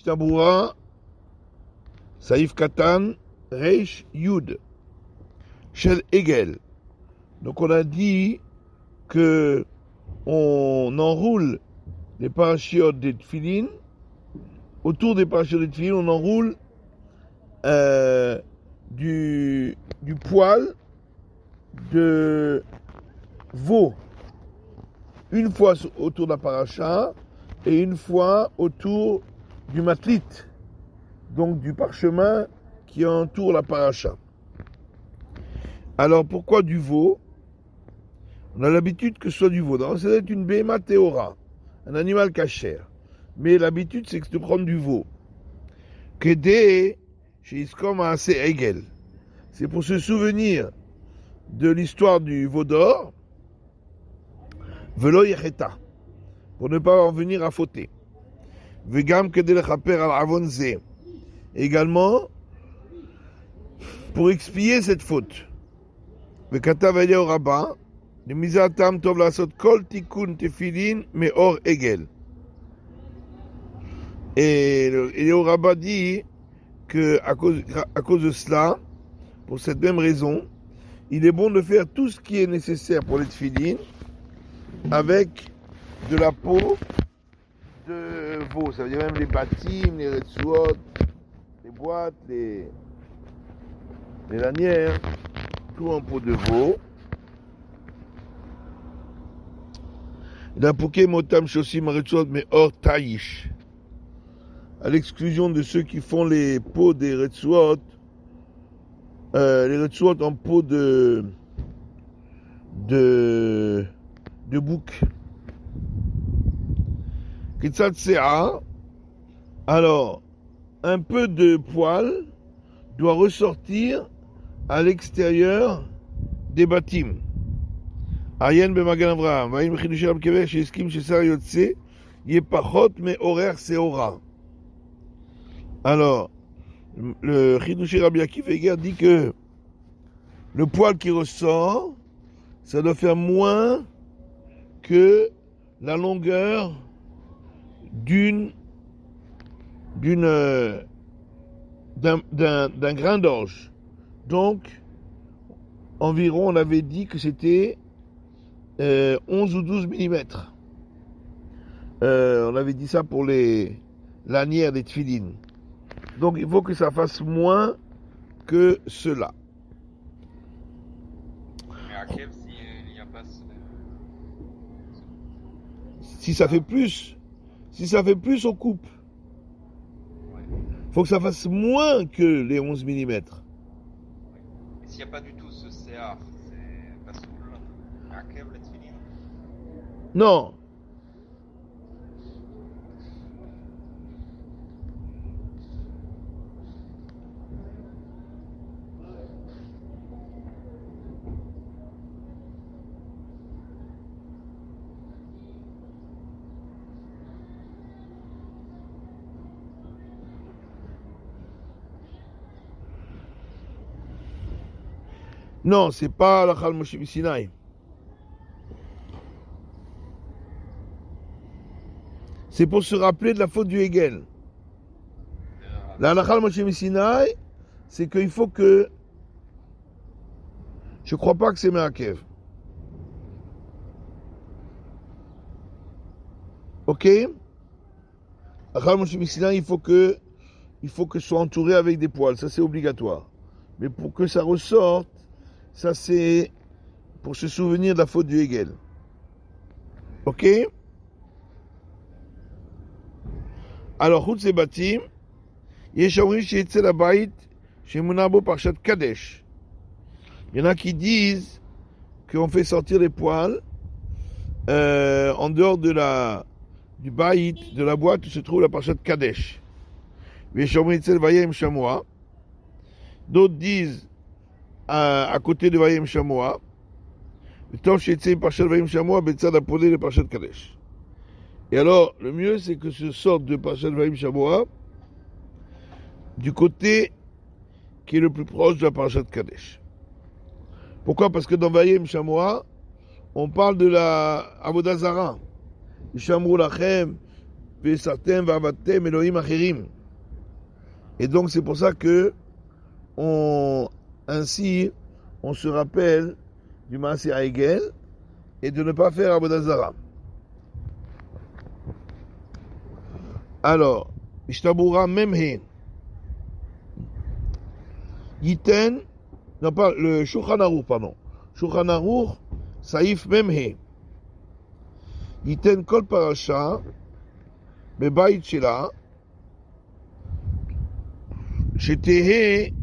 Taboura, Saïf Katan, Reish Yud, Shel Egel. Donc on a dit que on enroule les parachiotes des tefilines. Autour des parachiotes des tefilines, on enroule du poil de veau. Une fois autour de la paracha et une fois autour du matlit, donc du parchemin qui entoure la paracha. Alors pourquoi du veau? On a l'habitude que ce soit du veau. Donc c'est une béma théora, un animal cachère. Mais l'habitude c'est de prendre du veau. Kedé, chez Iskom a assez Egel. C'est pour se souvenir de l'histoire du veau d'or, velo yecheta, pour ne pas en venir à fauter. Vegam kedé lechaper al avonze. Également, pour expier cette faute. Vekatav Eliyahu Rabbah, le mizatam tov lasot kol tikun tefilin meor egel. Et Eliyahu Rabbah dit que à cause de cela, pour cette même raison, il est bon de faire tout ce qui est nécessaire pour les tefilin avec de la peau de veau. Ça veut dire même les bâtiments, les retsuot, les boîtes, les lanières, tout en peau de veau. La pouké motam shosim retsuot mais hors taïch. À l'exclusion de ceux qui font les peaux des retsuot, les retsuot en peau de bouc. Kitsat sea. Alors, un peu de poil doit ressortir à l'extérieur des bâtiments. Ayen b'magan Avraham, va'im b'chidushei Rab Kever she'eskim she'sar yotze yepachot me'orer seora. Alors, le chidushei Rabbi Akiva Eger dit que le poil qui ressort, ça doit faire moins que la longueur d'un grain d'orge. Donc, environ, on avait dit que c'était 11 ou 12 mm. On avait dit ça pour les lanières des tefilines. Donc, il faut que ça fasse moins que cela. Mais à Kev, s'il n'y a pas Si ça fait plus, on coupe. Il faut que ça fasse moins que les 11 mm. Et s'il n'y a pas du tout ce CA, c'est pas soul. À Kev, la tefilin. Non. Non, c'est pas la Chal Moshe Sinaï. C'est pour se rappeler de la faute du Hegel. La Chal Moshe Sinaï, c'est qu'il faut que. Je crois pas que c'est Meakev. Ok? La Chal Moshe Sinaï, il faut que ce soit entouré avec des poils. Ça, c'est obligatoire. Mais pour que ça ressorte, ça c'est pour se souvenir de la faute du Hegel. Ok? Alors, Chutz Batim, Yeshavrim Sheitzel Abayit, Shemunabo Parshat Kadesh. Il y en a qui disent qu'on fait sortir les poils en dehors du Baït, de la boîte où se trouve la Parshat Kadesh. Yeshavrim Sheitzel Vayem Shamoa. D'autres disent à côté de Vayem Shamoa. Le temps Sheitzel Parshat Vayem Shamoa, Betzad Apodé de Parshat Kadesh. Et alors, le mieux, c'est que ce sorte de Parshat Vayim Shamoa du côté qui est le plus proche de la Parshat Kadesh. Pourquoi? Parce que dans Vayim Shamoa, on parle de la Avodah Zara. Ishamru lachem, Pesartem vavatem Elohim acherim. Et donc c'est pour ça que ainsi on se rappelle du Maaseh Ha'egel et de ne pas faire Avodah Zara. Alors, Ishtabura Memhe. Yiten, non pas le Shulchan Aruch, pardon. Shulchan Aruch, Saïf Memhe. Yiten Kol Parasha, Bebayit Shela, Shetehe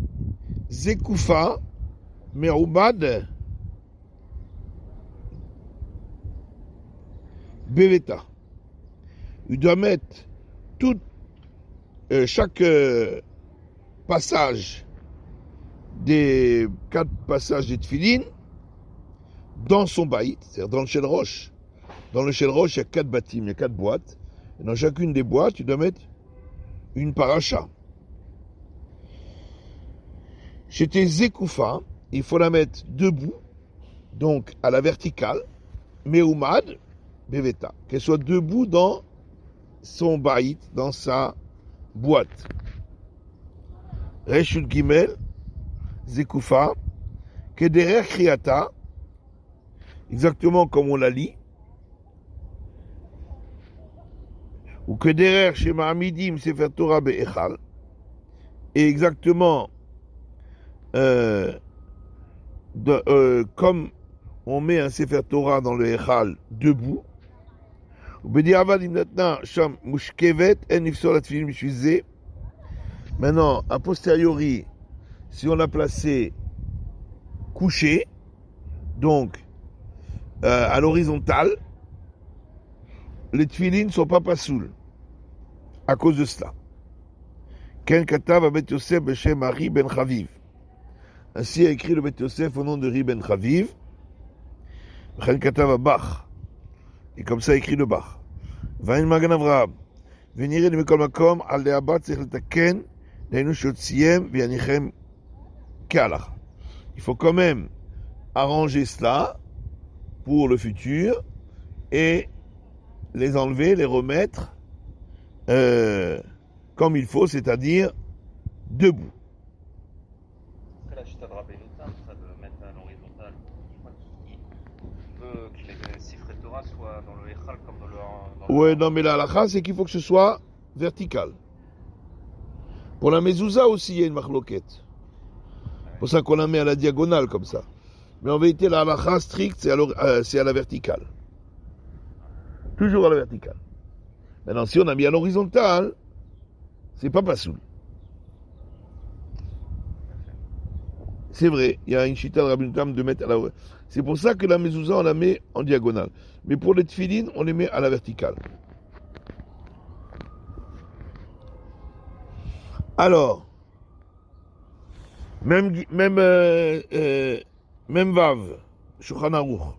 Zekufa, Me'ubad, Beveta. Il doit mettre chaque passage des 4 passages des Tfilin dans son baït, c'est-à-dire dans le Shel Rosh. Dans le Shel Rosh, il y a 4 bâtim, il y a 4 boîtes. Et dans chacune des boîtes, tu dois mettre une paracha. Chez tes Zekoufa, il faut la mettre debout, donc à la verticale, Meumad, Beveta, qu'elle soit debout dans son baït, dans sa boîte. Reshut Gimel, Zekoufa, Kederer Kriata, exactement comme on la lit, ou Kederer Shema Amidim Sefer Torah Be'echal, et exactement comme on met un Sefer Torah dans le Echal debout, maintenant, a posteriori, si on l'a placé couché, donc à l'horizontale, les tfilines ne sont pas pasoules à cause de cela. Ken katav abet Yosef b'shem Ari ben Chaviv. Ainsi a écrit le Bet Yosef au nom de Ri ben Chaviv. Ken katav Bach. Et comme ça écrit le Bach. Vain Magan Avraham. Venir de Mikol Makom al le'abat tzech letaken le'enu shotziem v'yanichem ke'alach. Il faut quand même arranger cela pour le futur et les enlever, les remettre comme il faut, c'est-à-dire debout. Après la chita de Rabbeinu Tam, ça de mettre à l'horizontale, je crois qu'il veut que les Sifrei Torah soient dans le Echal comme dans le... Ouais, non, mais la halakha, c'est qu'il faut que ce soit vertical. Pour la mezouza aussi, il y a une marloquette. C'est pour ça qu'on la met à la diagonale comme ça. Mais en vérité, la halakha stricte, c'est à la verticale. Toujours à la verticale. Maintenant, si on a mis à l'horizontale, c'est pas pasoul. C'est vrai, il y a une chita de Rabbeinu Tam de mettre à la... C'est pour ça que la mezouza, on la met en diagonale. Mais pour les tfilines, on les met à la verticale. Alors, même Vav, Shulchan Aruch,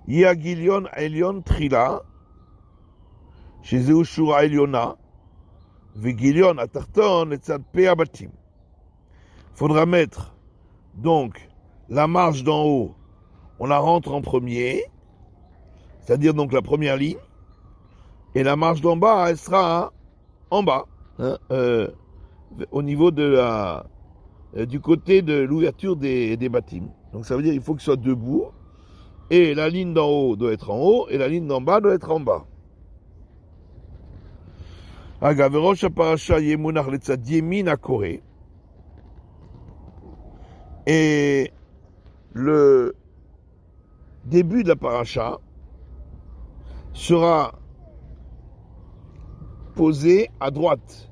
Yia Gilion Elion Trila, chez Zeu Shura Eliona, Vegilion Atarton, et Tzad Pe Abatim. Faudra mettre, donc, la marche d'en haut, on la rentre en premier, c'est-à-dire donc la première ligne, et la marche d'en bas, elle sera en bas, hein, au niveau de du côté de l'ouverture des bâtiments. Donc ça veut dire qu'il faut qu'il soit debout, et la ligne d'en haut doit être en haut, et la ligne d'en bas doit être en bas. Agaverosh parasha yemunach letzad yemin akore. Et le début de la paracha sera posé à droite.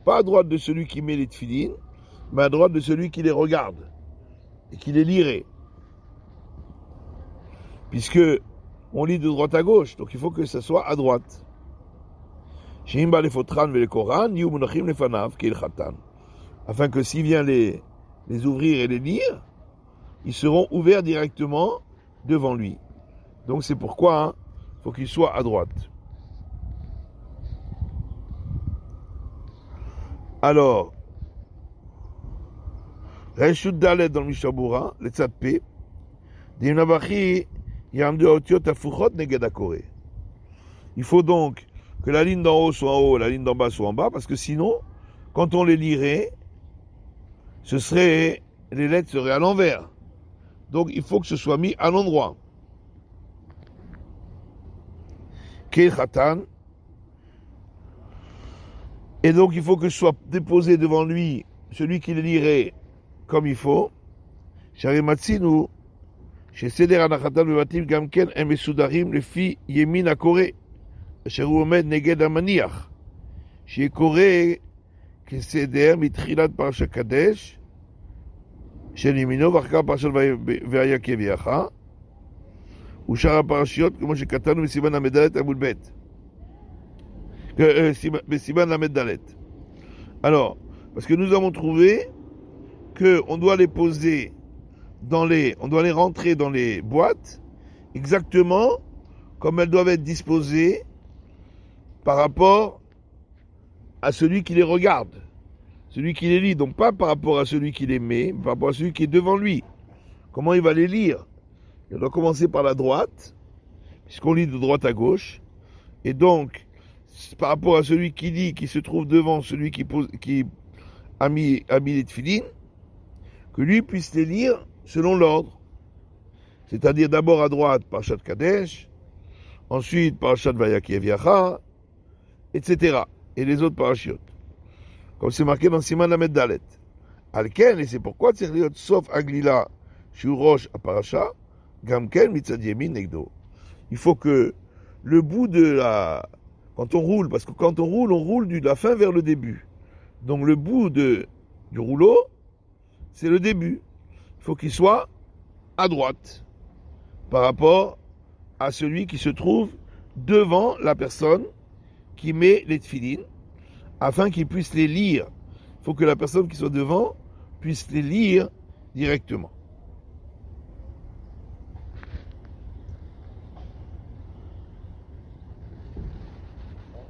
Pas à droite de celui qui met les tefilines, mais à droite de celui qui les regarde et qui les lirait. Puisque on lit de droite à gauche, donc il faut que ça soit à droite. Afin que s'il vient les ouvrir et les lire, ils seront ouverts directement devant lui. Donc c'est pourquoi il faut qu'il soit à droite. Alors, Reshut Dalet dans le Mishabura, le Tzad P, il faut donc que la ligne d'en haut soit en haut, la ligne d'en bas soit en bas, parce que sinon, quand on les lirait, les lettres seraient à l'envers. Donc il faut que ce soit mis à l'endroit. Kel Khatan. Et donc il faut que ce soit déposé devant lui, celui qui les lirait comme il faut. Sharimatsinu, chez Seder Anachatan Bebatim Gamken, הם מסודרים לפי ימין הקורא, אשר הוא עומד נגד המניח, שיהיה קורא כסדר מתחילת פרשת קדש, של ימינו ואחר כך פרשת והיה כביאך, ושאר הפרשיות כמו שכתבנו בסימן ל"ד עמוד ב', בסימן ל"ד. Alors, parce que nous avons trouvé qu'on doit les poser on doit les rentrer dans les boîtes exactement comme elles doivent être disposées par rapport à celui qui les regarde, celui qui les lit, donc pas par rapport à celui qui les met, mais par rapport à celui qui est devant lui. Comment il va les lire? Il doit commencer par la droite, puisqu'on lit de droite à gauche, et donc par rapport à celui qui lit, qui se trouve devant celui qui a mis les tefilines, que lui puisse les lire selon l'ordre. C'est-à-dire d'abord à droite, Parashat Kadesh, ensuite Parashat Vayaki Eviacha, etc. Et les autres parashiot. Comme c'est marqué dans Siman Lamed Dalet. Alken, et c'est pourquoi c'est liot sauf Aglila, Shurosh à Parasha, Gamken Mitzad Yemin Negdo. Il faut que le bout de quand on roule, parce que quand on roule de la fin vers le début. Donc le bout du rouleau, c'est le début. Il faut qu'il soit à droite par rapport à celui qui se trouve devant la personne qui met les tefilines afin qu'il puisse les lire. Il faut que la personne qui soit devant puisse les lire directement.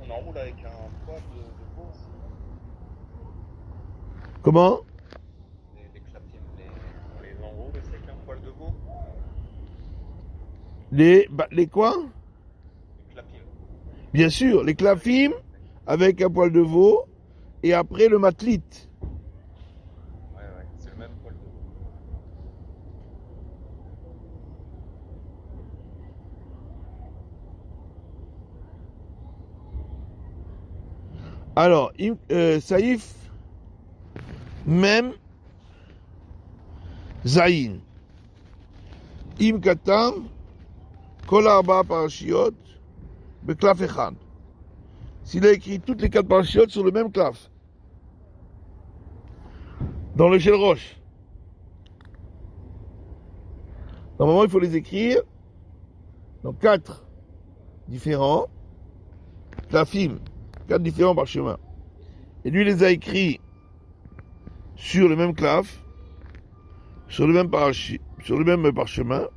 On enroule avec un poids de veau aussi. Comment? Les clapim, on les enroule avec un poil de veau. Les quoi? Les clapim. Bien sûr, les klafim avec un poil de veau et après le matlit. Ouais, c'est le même poil de veau. Alors, Saïf, même Zayin. Im Katam, Kol Arba Parashiot, Beklaf Echad. S'il a écrit toutes les 4 parashiot sur le même klaf, dans le Shel Rosh. Normalement, il faut les écrire dans 4 différents klafim, 4 différents parchemins. Et lui, il les a écrits sur le même klaf, sur le même parchemin.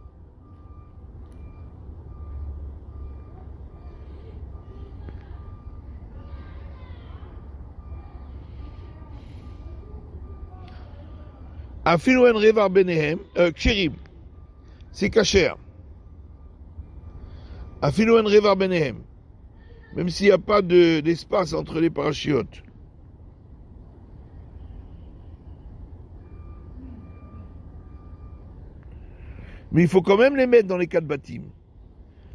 Afilu en revar benehem, ksherim, c'est kasher. Afilu en revar benehem, même s'il n'y a pas d'espace entre les parachiotes. Mais il faut quand même les mettre dans les 4 bâtiments.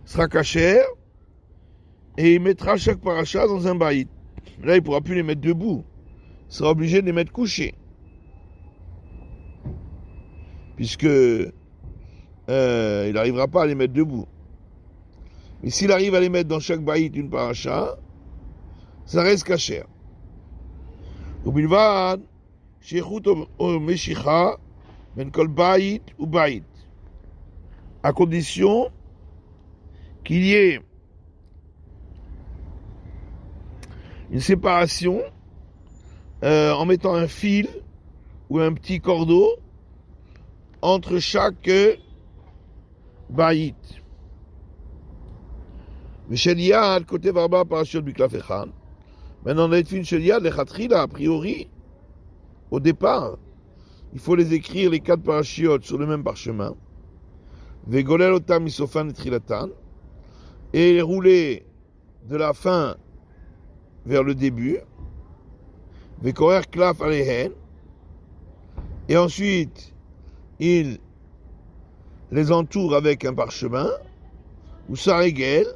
Ce sera kasher, et il mettra chaque paracha dans un baït. Là, il ne pourra plus les mettre debout. Il sera obligé de les mettre couchés. Puisque il n'arrivera pas à les mettre debout. Mais s'il arrive à les mettre dans chaque baït une paracha, ça reste kasher. Ubilvad, sheichut o meshicha, ben kol baït ou baït. À condition qu'il y ait une séparation en mettant un fil ou un petit cordeau entre chaque baït. Sheliad, côté Varba, parachute du Klafechan. Maintenant, on a fait une Sheliad, les Khatrila, a priori, au départ, il faut les écrire, les 4 parachutes, sur le même parchemin. Vegolel otam misofan et trilatan. Et les rouler de la fin vers le début, Vekorer Klaf Alehen, et ensuite il les entoure avec un parchemin, ou Sarigel,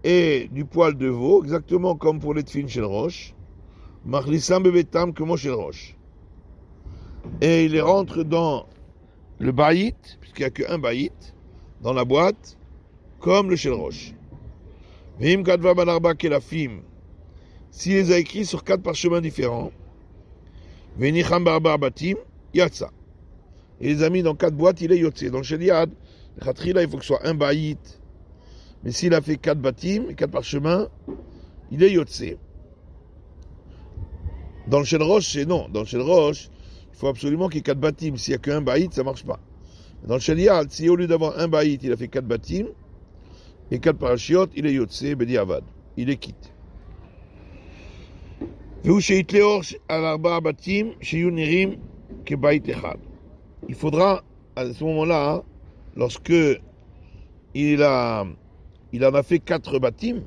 et du poil de veau, exactement comme pour les tfin chez le roche, Machlissam bebetam comme chez le roche. Et il les rentre dans le baït, puisqu'il n'y a qu'un baït, dans la boîte, comme le shel roche. Vim kadva banarba kelafim, s'il les a écrits sur 4 parchemins différents, venicham barbar batim, yatsa. Et les a mis dans 4 boîtes, il est yotse. Dans le sheliad, le khatrila, il faut que ce soit un baït. Mais s'il a fait 4 batim, 4 parchemins, il est yotse. Dans le shel roche, c'est non. Dans le shel roche, il faut absolument qu'il y ait 4 batim. S'il n'y a qu'un baït, ça ne marche pas. Dans le sheliad, si au lieu d'avoir un baït, il a fait 4 batim, et 4 parachiotes, il est yotse, bedi avad. Il est quitte. Il faudra, à ce moment-là, lorsque il en a fait 4 bâtim,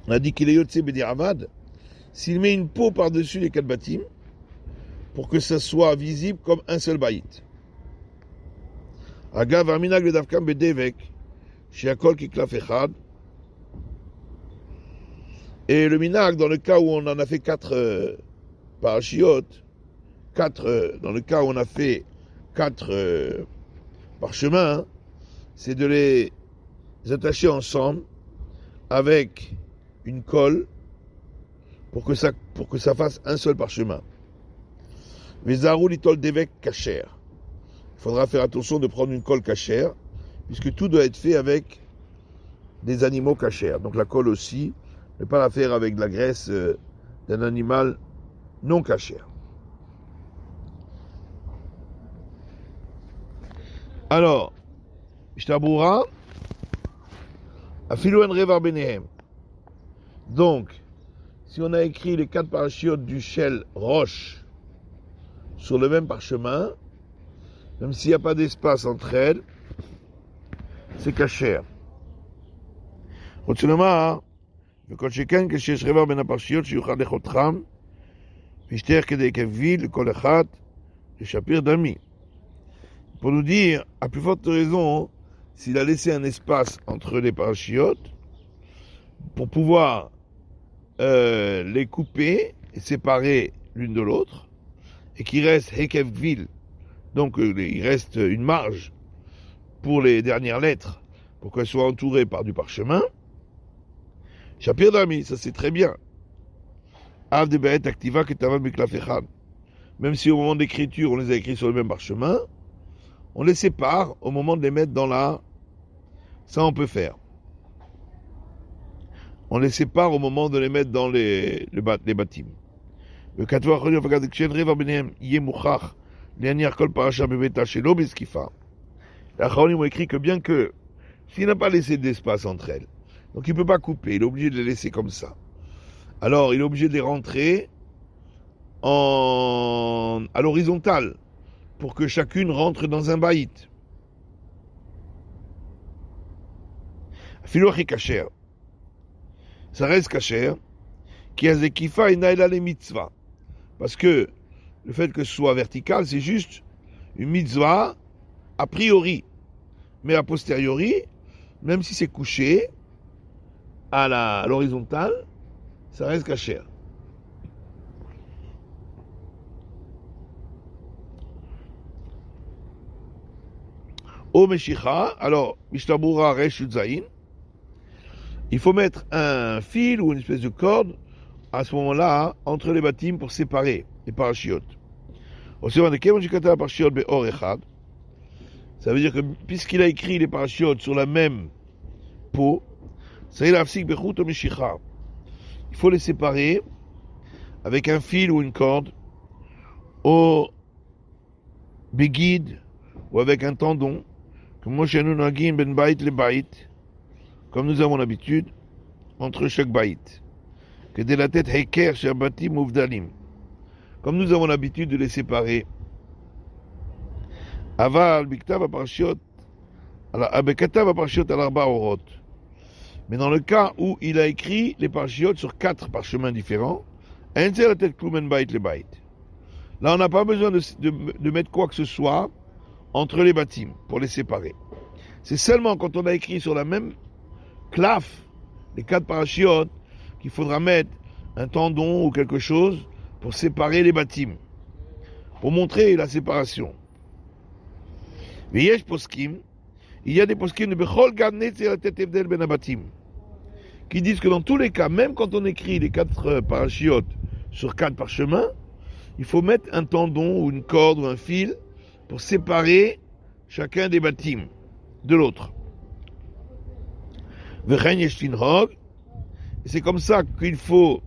on a dit qu'il est yotse bedi avad, s'il met une peau par-dessus les 4 bâtim, pour que ça soit visible comme un seul baït. Agav aminag le davkam bedevek, shiakol kiklaf echad. Et le minag, dans le cas où on en a fait 4 parachiotes, dans le cas où on a fait 4 parchemins, c'est de les attacher ensemble avec une colle pour que ça fasse un seul parchemin. Vezarou litol devek kacher. Il faudra faire attention de prendre une colle cachère, puisque tout doit être fait avec des animaux cachères. Donc la colle aussi, ne pas la faire avec de la graisse d'un animal non cachère. Alors, Ishtabura, Afilu en revar benehem. Donc, si on a écrit les 4 parachiotes du shel roche sur le même parchemin, même s'il n'y a pas d'espace entre elles, c'est cachère. Rotsulama, וכל שכן כשיש רבע בין הפרשיות שיוכל לחותכם וישתר כדי כביל לכל אחד לשפיר דמי. Pour nous dire, à plus forte raison, s'il a laissé un espace entre les parachiotes pour pouvoir les couper et séparer l'une de l'autre, et qu'il reste hekevvil, donc il reste une marge pour les dernières lettres, pour qu'elles soient entourées par du parchemin. Shapir d'ami, ça c'est très bien. Av de Be'et activa ketavad miklafechad. Même si au moment d'écriture on les a écrits sur le même parchemin, on les sépare au moment de les mettre dans la. Ça on peut faire. On les sépare au moment de les mettre dans les bâtiments. Le katwa choli ofagad kshen reva benehem yé mouchach lianiar kol parasha bebeta shelo beskifa. Les Acharonim ont écrit que bien que s'il n'a pas laissé d'espace entre elles, donc il ne peut pas couper, il est obligé de les laisser comme ça. Alors il est obligé de les rentrer à l'horizontale pour que chacune rentre dans un baït. Filochi kacher. Ça reste kacher. Qui a zekifa et naïla les mitzvah. Parce que le fait que ce soit vertical, c'est juste une mitzvah a priori. Mais a posteriori, même si c'est couché, à l'horizontale, ça reste caché. Au Meshicha, alors, Mishtabura Resh Zain, il faut mettre un fil ou une espèce de corde à ce moment-là entre les bâtiments pour séparer les parachiotes. Ça veut dire que puisqu'il a écrit les parachiotes sur la même peau, il faut les séparer avec un fil ou une corde au béguide ou avec un tendon, comme nous avons l'habitude, entre chaque baït. Que de la tête heker shabati mouvdalim. Comme nous avons l'habitude de les séparer. Aval biktav aparashiot, abekatav aparashiot al arba orot. Mais dans le cas où il a écrit les parachiotes sur 4 parchemins différents, là, on n'a pas besoin de mettre quoi que ce soit entre les bâtiments pour les séparer. C'est seulement quand on a écrit sur la même clave, les 4 parachiotes, qu'il faudra mettre un tendon ou quelque chose pour séparer les bâtiments, pour montrer la séparation. Veyesh poskim, il y a des poskim de bechol gadne tzeratet evdel ben abatim, qui disent que dans tous les cas, même quand on écrit les 4 parachiotes sur 4 parchemins, il faut mettre un tendon ou une corde ou un fil pour séparer chacun des bâtiments de l'autre. Vechen yesh tinhog, c'est comme ça qu'il faut,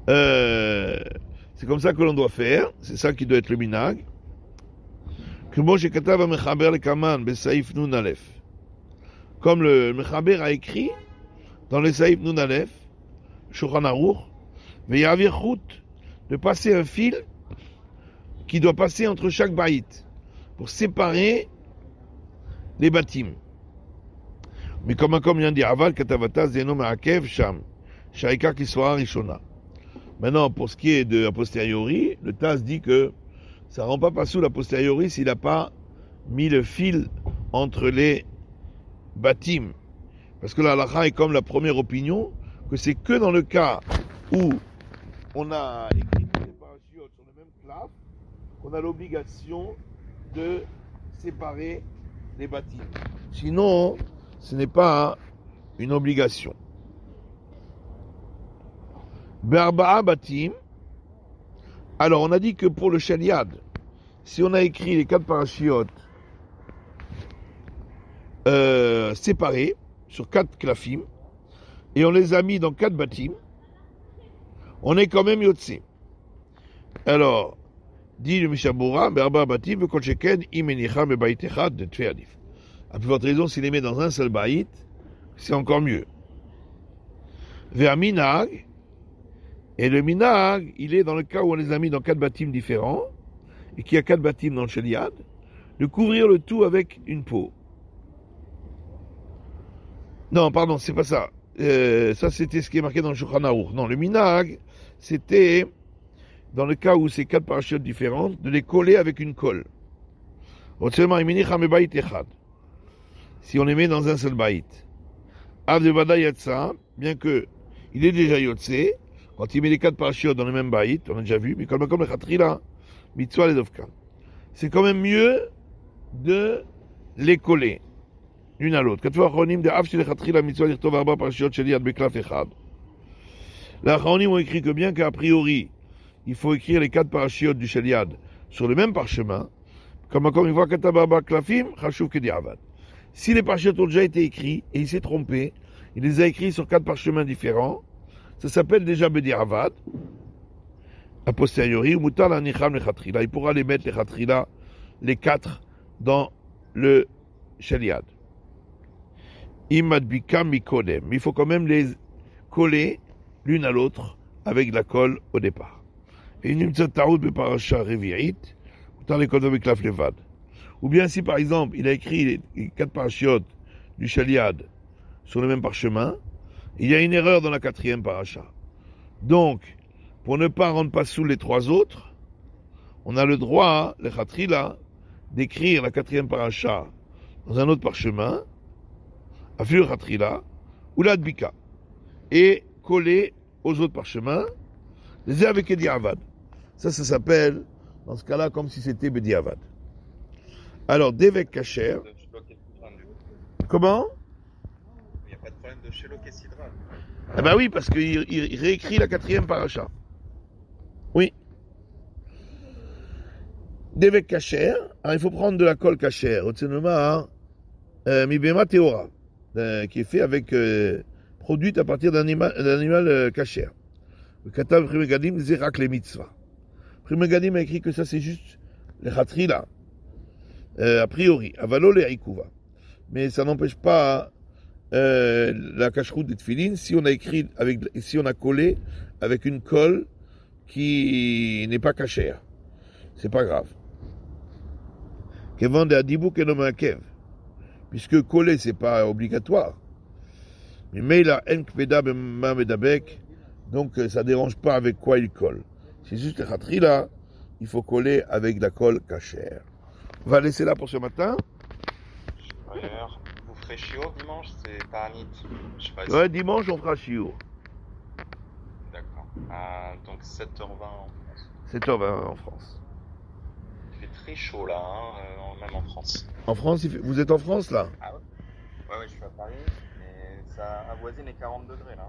c'est comme ça que l'on doit faire, c'est ça qui doit être le minag. Comme le Mechaber a écrit dans le Saïf Nun Aleph, Shulchan Aruch, de passer un fil qui doit passer entre chaque baït pour séparer les bâtiments. Mais comme vient de dire Aval Katavata Zeno Ma'akev Sham, Shaika Kiswara Rishona. Maintenant, pour ce qui est de a posteriori, le Taz dit que ça rend pas sous la posteriori s'il n'a pas mis le fil entre les bâtiments. Parce que la halakha est comme la première opinion, que c'est que dans le cas où on a écrit toutes les parachiotes sur le même clave qu'on a l'obligation de séparer les bâtiments. Sinon, ce n'est pas une obligation. Berba'a batim. Alors, on a dit que pour le shaliad, si on a écrit les 4 parachiotes séparés sur 4 klafim et on les a mis dans 4 bâtiments, on est quand même yotse. Alors, dit le Mishabura, Berba'a batim, vekol sheken imenicha bebayit echad de tfeadif. À plus forte raison, s'il les met dans un seul baït, c'est encore mieux. Vers minag, et le minag, il est dans le cas où on les a mis dans 4 bâtiments différents, et qu'il y a 4 bâtiments dans le sheliad, de couvrir le tout avec une peau. Non, pardon, c'est pas ça. Ça, c'était ce qui est marqué dans le Shulchan Aruch. Non, le minag, c'était, dans le cas où c'est 4 parachutes différentes, de les coller avec une colle. Si on les met dans un seul baït. Av de Vada Yatsa, bien que il est déjà yotse, quand il met les 4 parachutes dans le même baït, on a déjà vu, mais comme le Khatrila, Mitzvah les Dovka. C'est quand même mieux de les coller l'une à l'autre. Katva Achronim de Av Shel Khatrila, Mitzvah l'Irtov Arba parachutes Sheliad Beklaf Echad. Les Achronim ont écrit que bien qu'a priori, il faut écrire les 4 parachutes du Sheliad sur le même parchemin, comme il voit Katab Arba Klafim, Chashuv Kediavad. Si les parachutes ont déjà été écrits et il s'est trompé, il les a écrits sur 4 parchemins différents, ça s'appelle déjà Bediavad, a posteriori, ou Mutal Anicham le Khatrila. Il pourra les mettre les Khatrila, les 4, dans le Sheliad. Imadbikam Mikodem. Mais il faut quand même les coller l'une à l'autre avec la colle au départ. Et une Taoud Beparasha Revi'it, Mutal Ekodom Beklaf Levad. Ou bien si par exemple il a écrit les 4 parachiotes du Shaliad sur le même parchemin, il y a une erreur dans la 4e paracha. Donc, pour ne pas rendre pas sous les 3 autres, on a le droit, le Khatrila, d'écrire la 4e paracha dans un autre parchemin, Afur Khatrila, ou l'Adbika, et coller aux autres parchemins, les avec Ediavad. Ça s'appelle, dans ce cas-là, comme si c'était Bediavad. Alors, Devek Kacher. Comment? Il n'y a pas de problème de Shelo Kessidra. Ah bah oui, parce qu'il réécrit la 4e paracha. Oui. Devek Kacher. Alors, il faut prendre de la colle Kacher. Otsenoma, Mibema Teora, qui est fait avec, produite à partir d'un animal Kacher. Le Katav Primegadim, Zerak le Mitzvah. Primegadim a écrit que ça, c'est juste les Khatrila. A priori, avalo le haïkouva. Mais ça n'empêche pas la cacheroute des tefilines si on a écrit si on a collé avec une colle qui n'est pas cachère. C'est pas grave. Kevan de adibou kenom kev. Puisque coller c'est pas obligatoire. Mais Meila en kveda bema medabek, donc ça dérange pas avec quoi il colle. C'est juste le khatrila, il faut coller avec de la colle cachère. On va laisser là pour ce matin. D'ailleurs, vous ferez chiot dimanche, c'est Ta'anit. Je sais pas si. Ouais, dimanche on fera shiur. D'accord. Donc 7h20 en France. 7h20 en France. Il fait très chaud là, même en France. En France, vous êtes en France là? Ah ouais? Ouais, je suis à Paris, mais ça avoisine les 40 degrés là.